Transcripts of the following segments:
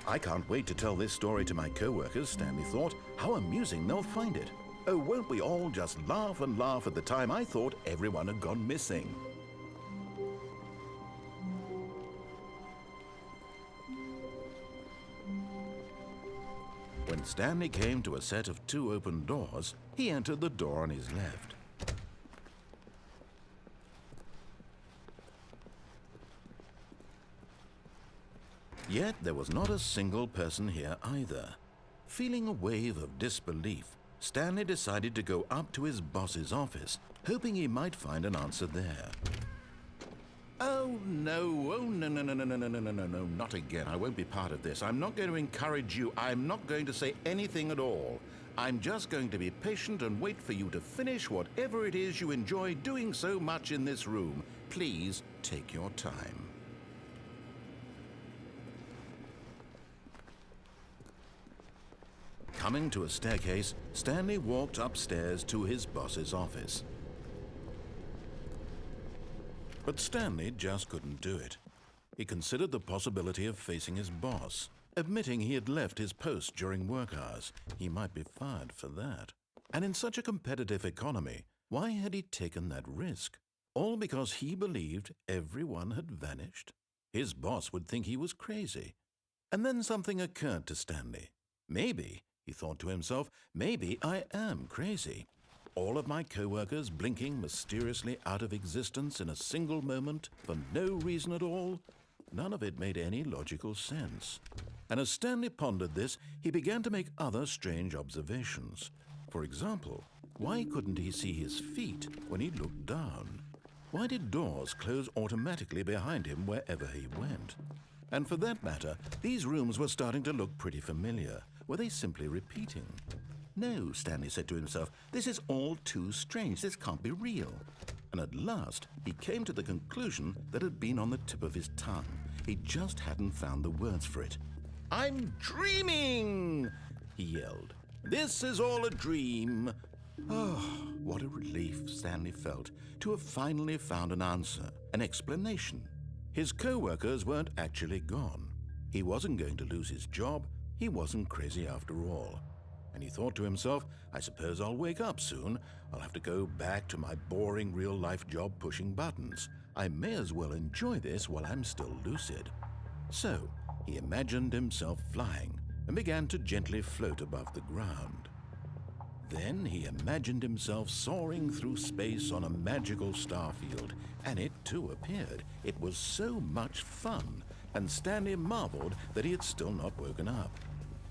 I can't wait to tell this story to my co-workers, Stanley thought. How amusing they'll find it. Oh, won't we all just laugh and laugh at the time I thought everyone had gone missing. When Stanley came to a set of 2 open doors, he entered the door on his left. Yet there was not a single person here either. Feeling a wave of disbelief, Stanley decided to go up to his boss's office, hoping he might find an answer there. Oh no, no, not again. I won't be part of this. I'm not going to encourage you. I'm not going to say anything at all. I'm just going to be patient and wait for you to finish whatever it is you enjoy doing so much in this room. Please take your time. Coming to a staircase, Stanley walked upstairs to his boss's office. But Stanley just couldn't do it. He considered the possibility of facing his boss, admitting he had left his post during work hours. He might be fired for that. And in such a competitive economy, why had he taken that risk? All because he believed everyone had vanished? His boss would think he was crazy. And then something occurred to Stanley. Maybe, he thought to himself, maybe I am crazy. All of my co-workers blinking mysteriously out of existence in a single moment for no reason at all? None of it made any logical sense. And as Stanley pondered this, he began to make other strange observations. For example, why couldn't he see his feet when he looked down? Why did doors close automatically behind him wherever he went? And for that matter, these rooms were starting to look pretty familiar. Were they simply repeating? No, Stanley said to himself, this is all too strange. This can't be real. And at last, he came to the conclusion that had been on the tip of his tongue. He just hadn't found the words for it. I'm dreaming, he yelled. This is all a dream. Oh, what a relief Stanley felt to have finally found an answer, an explanation. His co-workers weren't actually gone. He wasn't going to lose his job. He wasn't crazy after all. And he thought to himself, I suppose I'll wake up soon. I'll have to go back to my boring real-life job pushing buttons. I may as well enjoy this while I'm still lucid. So he imagined himself flying and began to gently float above the ground. Then he imagined himself soaring through space on a magical starfield, and it too appeared. It was so much fun, and Stanley marveled that he had still not woken up.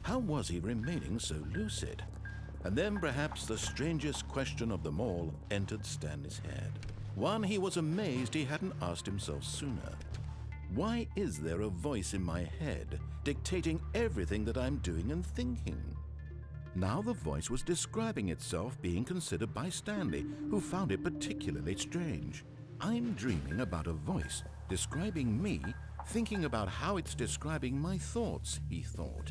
How was he remaining so lucid? And then perhaps the strangest question of them all entered Stanley's head. One he was amazed he hadn't asked himself sooner. Why is there a voice in my head dictating everything that I'm doing and thinking? Now the voice was describing itself being considered by Stanley, who found it particularly strange. I'm dreaming about a voice describing me, thinking about how it's describing my thoughts, he thought.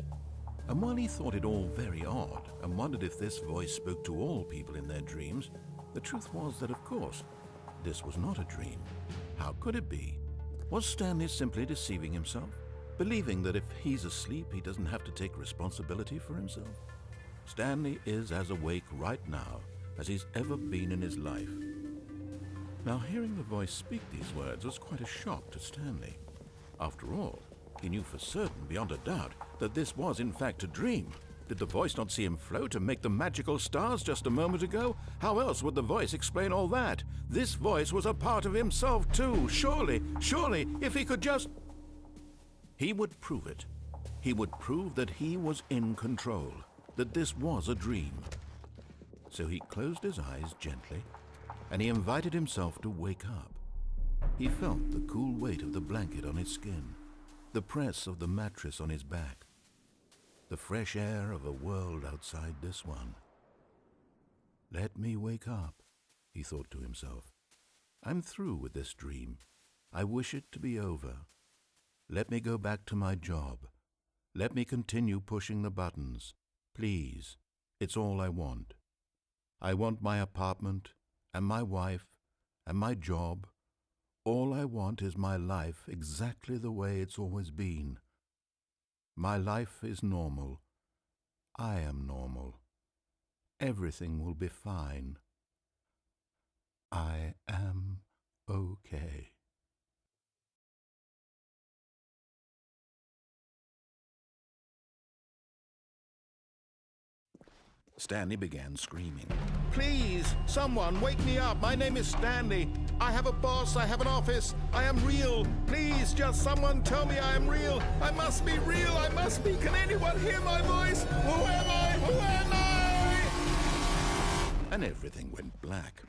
And while he thought it all very odd and wondered if this voice spoke to all people in their dreams, the truth was that, of course, this was not a dream. How could it be? Was Stanley simply deceiving himself, believing that if he's asleep, he doesn't have to take responsibility for himself? Stanley is as awake right now as he's ever been in his life. Now, hearing the voice speak these words was quite a shock to Stanley. After all, he knew for certain, beyond a doubt, that this was in fact a dream. Did the voice not see him float and make the magical stars just a moment ago? How else would the voice explain all that? This voice was a part of himself too. Surely, if he could just... He would prove it. He would prove that he was in control, that this was a dream. So he closed his eyes gently, and he invited himself to wake up. He felt the cool weight of the blanket on his skin, the press of the mattress on his back, the fresh air of a world outside this one. Let me wake up, he thought to himself. I'm through with this dream. I wish it to be over. Let me go back to my job. Let me continue pushing the buttons. Please, it's all I want. I want my apartment and my wife and my job. All I want is my life exactly the way it's always been. My life is normal. I am normal. Everything will be fine. I am okay. Stanley began screaming. Please, someone, wake me up. My name is Stanley. I have a boss. I have an office. I am real. Please, just someone tell me I am real. I must be real. I must be. Can anyone hear my voice? Who am I? Who am I? And everything went black.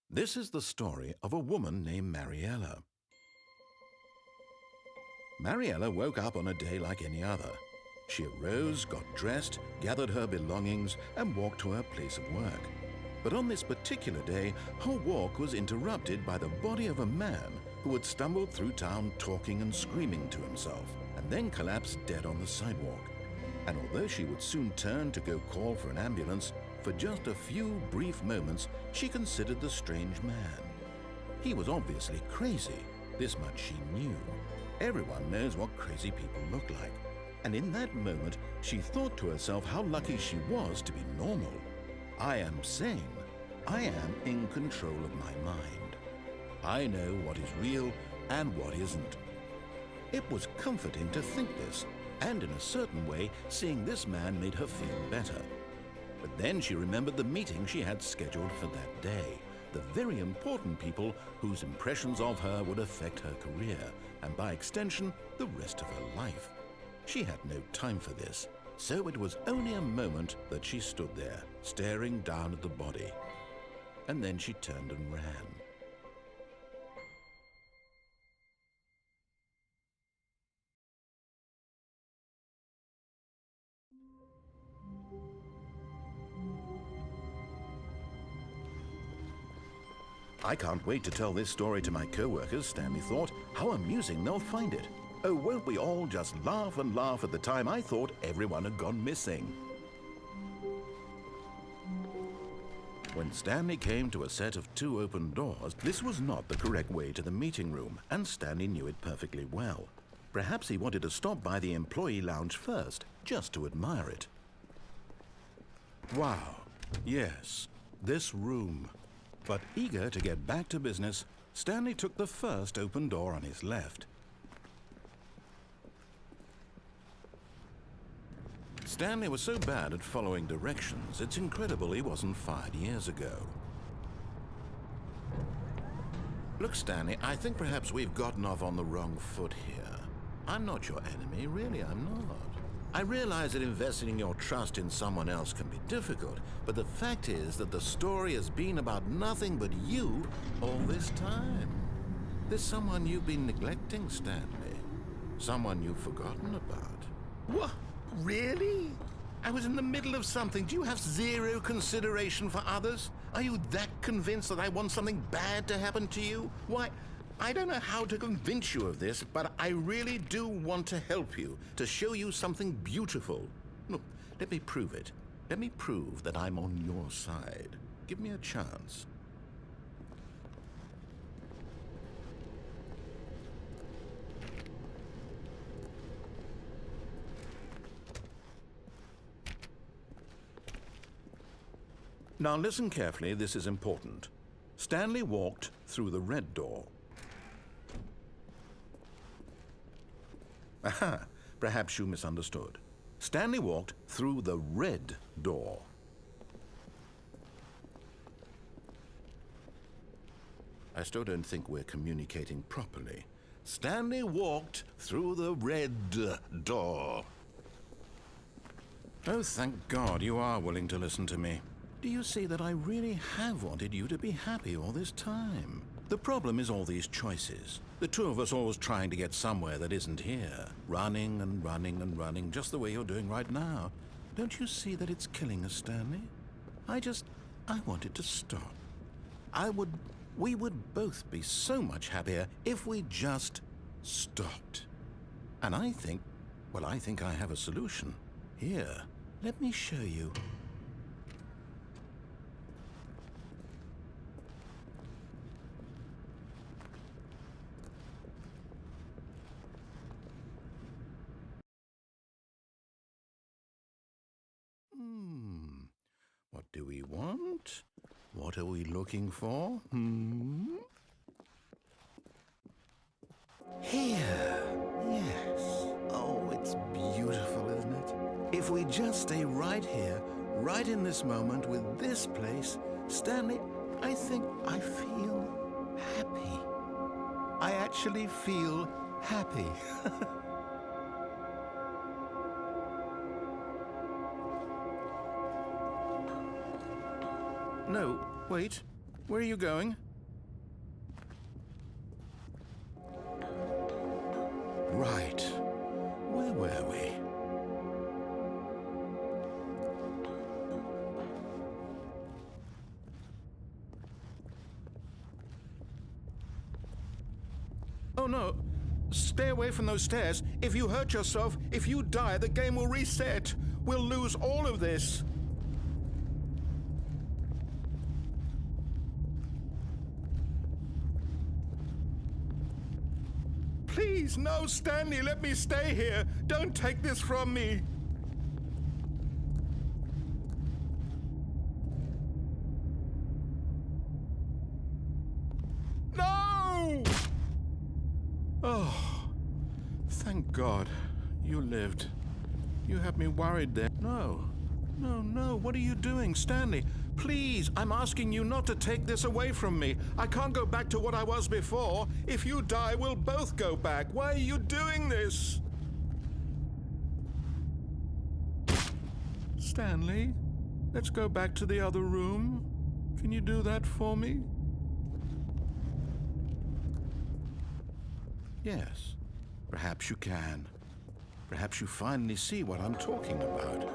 This is the story of a woman named Mariella. Mariella woke up on a day like any other. She arose, got dressed, gathered her belongings, and walked to her place of work. But on this particular day, her walk was interrupted by the body of a man who had stumbled through town talking and screaming to himself, and then collapsed dead on the sidewalk. And although she would soon turn to go call for an ambulance, for just a few brief moments, she considered the strange man. He was obviously crazy. This much she knew. Everyone knows what crazy people look like. And in that moment, she thought to herself how lucky she was to be normal. I am sane. I am in control of my mind. I know what is real and what isn't. It was comforting to think this, and in a certain way, seeing this man made her feel better. But then she remembered the meeting she had scheduled for that day. The very important people whose impressions of her would affect her career, and by extension, the rest of her life. She had no time for this, so it was only a moment that she stood there, staring down at the body. And then she turned and ran. I can't wait to tell this story to my co-workers, Stanley thought. How amusing they'll find it. Oh, won't we all just laugh and laugh at the time I thought everyone had gone missing. When Stanley came to a set of 2 open doors, this was not the correct way to the meeting room, and Stanley knew it perfectly well. Perhaps he wanted to stop by the employee lounge first, just to admire it. Wow, yes, this room. But eager to get back to business, Stanley took the first open door on his left. Stanley was so bad at following directions, it's incredible he wasn't fired years ago. Look, Stanley, I think perhaps we've gotten off on the wrong foot here. I'm not your enemy, really, I'm not. I realize that investing your trust in someone else can be difficult, but the fact is that the story has been about nothing but you all this time. There's someone you've been neglecting, Stanley. Someone you've forgotten about. What? Really? I was in the middle of something. Do you have zero consideration for others? Are you that convinced that I want something bad to happen to you? Why, I don't know how to convince you of this, but I really do want to help you, to show you something beautiful. Look, let me prove it. Let me prove that I'm on your side. Give me a chance. Now listen carefully, this is important. Stanley walked through the red door. Aha, perhaps you misunderstood. Stanley walked through the red door. I still don't think we're communicating properly. Stanley walked through the red door. Oh, thank God you are willing to listen to me. Do you see that I really have wanted you to be happy all this time? The problem is all these choices. The two of us always trying to get somewhere that isn't here. Running and running and running, just the way you're doing right now. Don't you see that it's killing us, Stanley? I want it to stop. We would both be so much happier if we just stopped. And I think I have a solution. Here, let me show you. do we want? What are we looking for? Here. Yes. Oh, it's beautiful, isn't it? If we just stay right here, right in this moment with this place, Stanley, I think I feel happy. I actually feel happy. No, wait. Where are you going? Right. Where were we? Oh no. Stay away from those stairs. If you hurt yourself, if you die, the game will reset. We'll lose all of this. Please, no, Stanley, let me stay here. Don't take this from me. No! Oh, thank God. You lived. You had me worried there. No, what are you doing, Stanley? Please, I'm asking you not to take this away from me. I can't go back to what I was before. If you die, we'll both go back. Why are you doing this? Stanley, let's go back to the other room. Can you do that for me? Yes, perhaps you can. Perhaps you finally see what I'm talking about.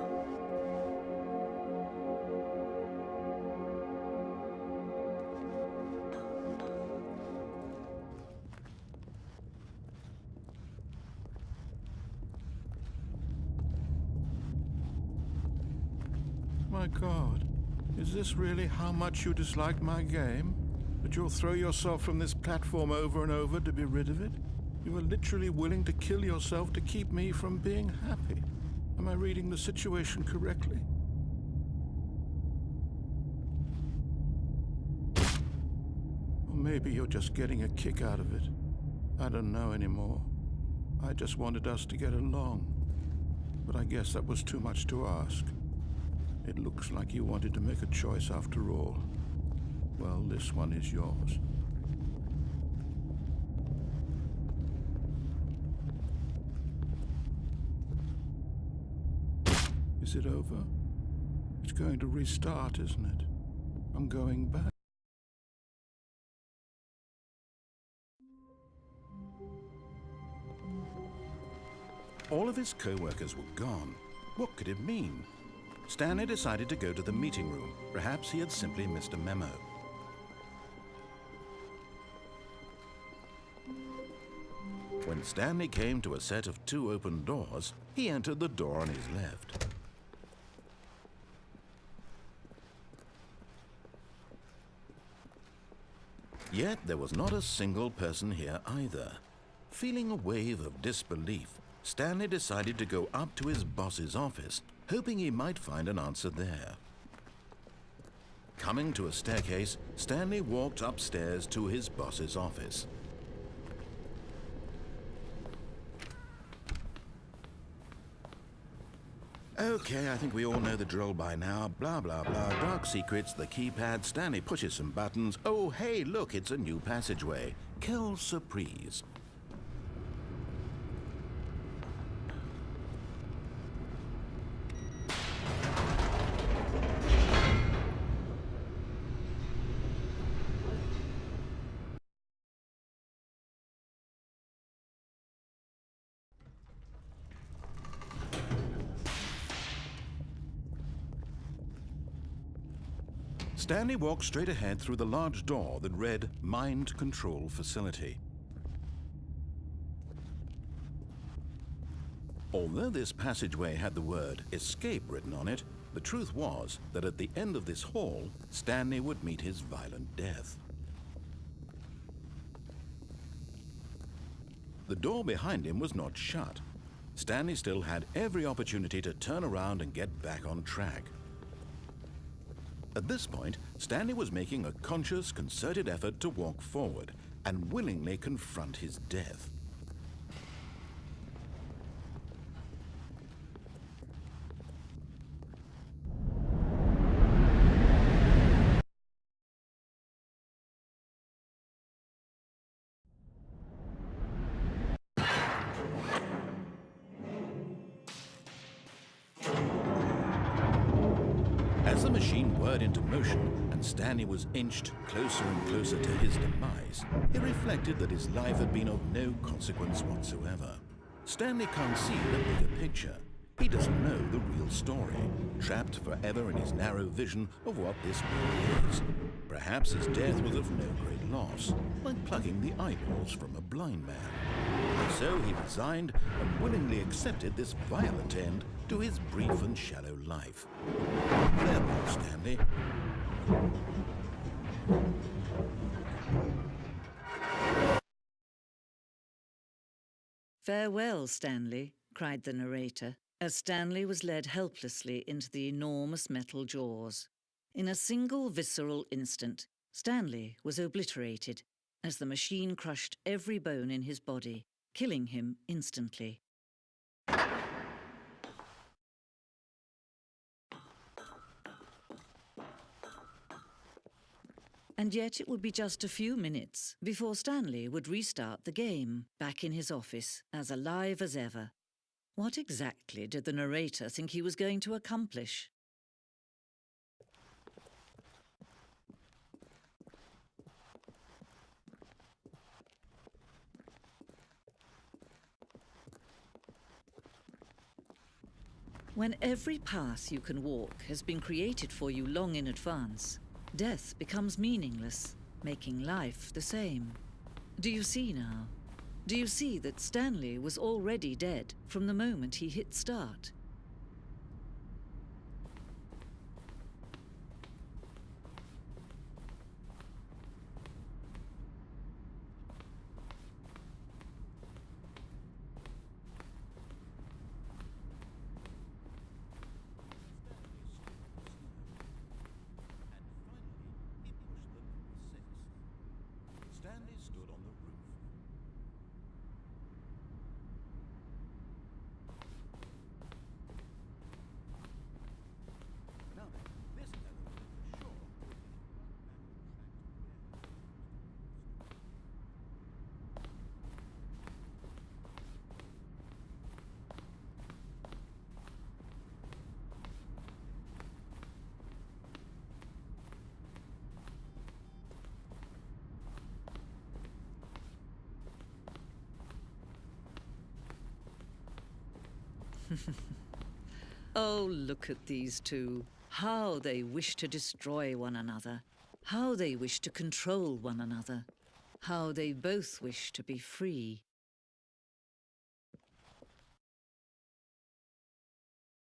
My God, is this really how much you dislike my game? That you'll throw yourself from this platform over and over to be rid of it? You are literally willing to kill yourself to keep me from being happy. Am I reading the situation correctly? Or maybe you're just getting a kick out of it. I don't know anymore. I just wanted us to get along. But I guess that was too much to ask. It looks like you wanted to make a choice after all. Well, this one is yours. Is it over? It's going to restart, isn't it? I'm going back. All of his co-workers were gone. What could it mean? Stanley decided to go to the meeting room. Perhaps he had simply missed a memo. When Stanley came to a set of 2 open doors, he entered the door on his left. Yet there was not a single person here either. Feeling a wave of disbelief, Stanley decided to go up to his boss's office, hoping he might find an answer there. Coming to a staircase, Stanley walked upstairs to his boss's office. Okay, I think we all know the drill by now. Blah, blah, blah. Dark secrets, the keypad. Stanley pushes some buttons. Oh, hey, look, it's a new passageway. Quelle surprise. Stanley walked straight ahead through the large door that read Mind Control Facility. Although this passageway had the word Escape written on it, the truth was that at the end of this hall, Stanley would meet his violent death. The door behind him was not shut. Stanley still had every opportunity to turn around and get back on track. At this point, Stanley was making a conscious, concerted effort to walk forward and willingly confront his death. As the machine whirred into motion and Stanley was inched closer and closer to his demise, he reflected that his life had been of no consequence whatsoever. Stanley can't see the bigger picture. He doesn't know the real story, trapped forever in his narrow vision of what this world is. Perhaps his death was of no great loss, like plucking the eyeballs from a blind man. And so he resigned and willingly accepted this violent end to his brief and shallow life. Farewell, Stanley. "Farewell, Stanley," cried the narrator, as Stanley was led helplessly into the enormous metal jaws. In a single visceral instant, Stanley was obliterated as the machine crushed every bone in his body, killing him instantly. And yet it would be just a few minutes before Stanley would restart the game, back in his office, as alive as ever. What exactly did the narrator think he was going to accomplish? When every path you can walk has been created for you long in advance, death becomes meaningless, making life the same. Do you see now? Do you see that Stanley was already dead from the moment he hit start? Stanley stood on the roof. Now then, this element of the shore will be Oh, look at these two. How they wish to destroy one another. How they wish to control one another. How they both wish to be free.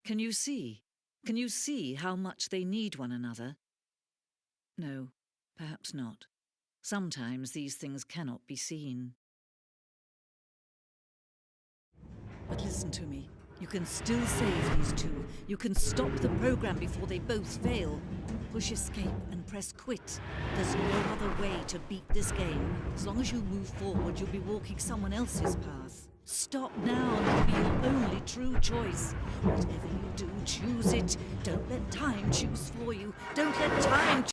Can you see? Can you see how much they need one another? No, perhaps not. Sometimes these things cannot be seen. But listen to me. You can still save these two. You can stop the program before they both fail. Push escape and press quit. There's no other way to beat this game. As long as you move forward, you'll be walking someone else's path. Stop now and it'll be your only true choice. Whatever you do, choose it. Don't let time choose for you. Don't let time